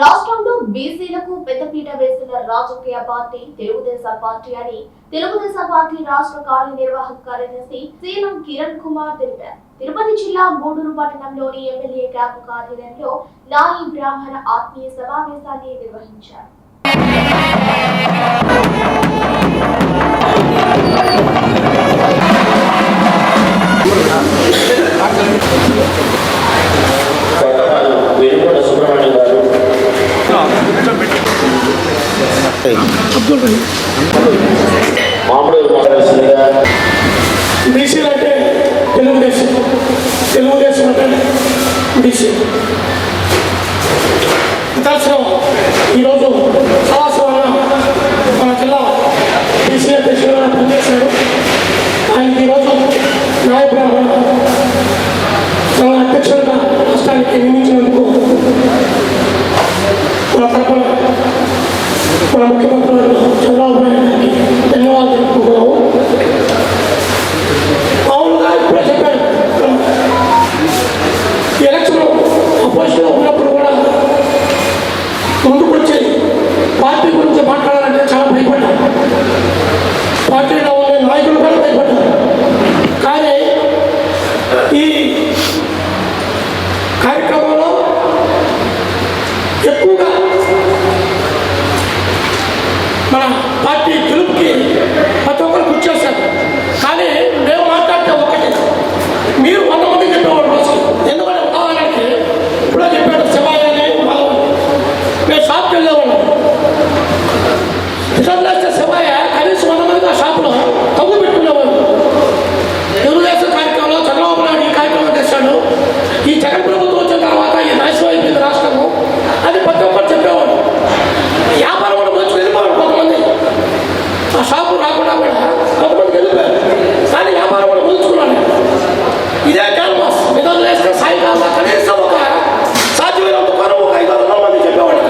రాష్ట్రంలో బీసీలకు పెద్దపీట వేసిన రాజకీయ పార్టీ తెలుగుదేశం పార్టీ అని తెలుగుదేశం పార్టీ రాష్ట్ర కార్యనిర్వాహక కార్యదర్శి సీలం కిరణ్ కుమార్ తెలిపారు. తిరుపతి జిల్లా గూడూరు పట్టణంలోని ఎమ్మెల్యే క్యాంపు కార్యాలయంలో నాయి బ్రాహ్మణ ఆత్మీయ సమావేశాన్ని నిర్వహించారు. బీసీలు అంటే తెలుగుదేశం, తెలుగుదేశం అంటే బీసీ. దర్శనం ఈరోజు సంవత్సరంలో మన జిల్లా బీసీ అధ్యక్షులుగా పనిచేశాడు. ఆయనకి ఈరోజు నాయబ్రాహ్మణ సంఘ అధ్యక్షులుగా రాష్ట్రానికి నియమించినందుకు మన తరపున మన ముఖ్యమంత్రి చంద్రబాబు నాయుడు గారికి ధన్యవాదాలు తెలుపుతున్నాము. మామూలుగా ఇప్పుడే చెప్పాను, ఎలక్షన్ అపోజిషన్లో ఉన్నప్పుడు కూడా ముందుకు వచ్చి పార్టీ గురించి మాట్లాడాలంటే చాలా భయపడ్డారు. పార్టీలో ఉండే నాయకులు కూడా భయపడ్డారు. కానీ ఈ కార్యక్రమంలో ఎక్కువగా మన పార్టీ గెలుపుకి ప్రతి ఒక్కరు కృషి చేశారు. కానీ మేము మాట్లాడితే ఒకటి, మీరు 100 మంది చెప్పేవాడు రోజు. ఎందుకంటే ఉదాహరణకి ఇప్పుడే చెప్పాడు శివాయి అని మేము షాప్కి వెళ్ళేవాళ్ళం. రిజర్వ్ చేస్తే శివాయ కనీసం 100 మందికి ఆ షాపులో తగ్గు పెట్టుకునేవాడు. తెలుగుదేశం కార్యక్రమంలో చంద్రబాబు నాయుడు ఈ కార్యక్రమం చేశాడు. ఈ జగన్ ప్రభుత్వం వచ్చిన తర్వాత ఈ నాశనం అయిపోయింది రాష్ట్రము. అది ప్రతి ఒక్కరు చెప్పేవాడు. వ్యాపారం కూడా మంచి వెళ్ళిపోవాలి. కొంతమంది ఆ షాపు రాకుండా కూడా కొంతమంది వెళ్ళిపోయారు. కానీ వ్యాపారం కూడా ముంచుకున్నాను. ఇదే క్యాన్వాస్ నిధులు వేస్తే సాయంకాలం కనీసం ఒక సాధ్యమైనంత కరువు 500 మంది చెప్పేవాడు.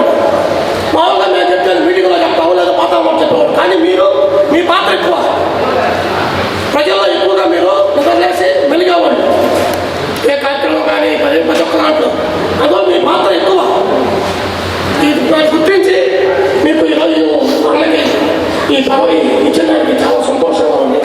మామూలుగా మేము చెప్తే మీటింగ్లో చెప్తాము, లేదా పాతామని చెప్పేవాడు. కానీ మీరు మీ పాత్ర ఎక్కువ, ప్రజల్లో ఎక్కువగా మీరు నిధులు వేసి వెలిగేవాళ్ళు. ఏ కార్యక్రమం కానీ ప్రతి ఒక్క దాంట్లో అదో మీ పాత్ర ఎక్కువ. ఇది గుర్తించి మీకు ఈరోజు వాళ్ళకి ఈ పదవి ఇచ్చడానికి చాలా సంతోషంగా ఉంది.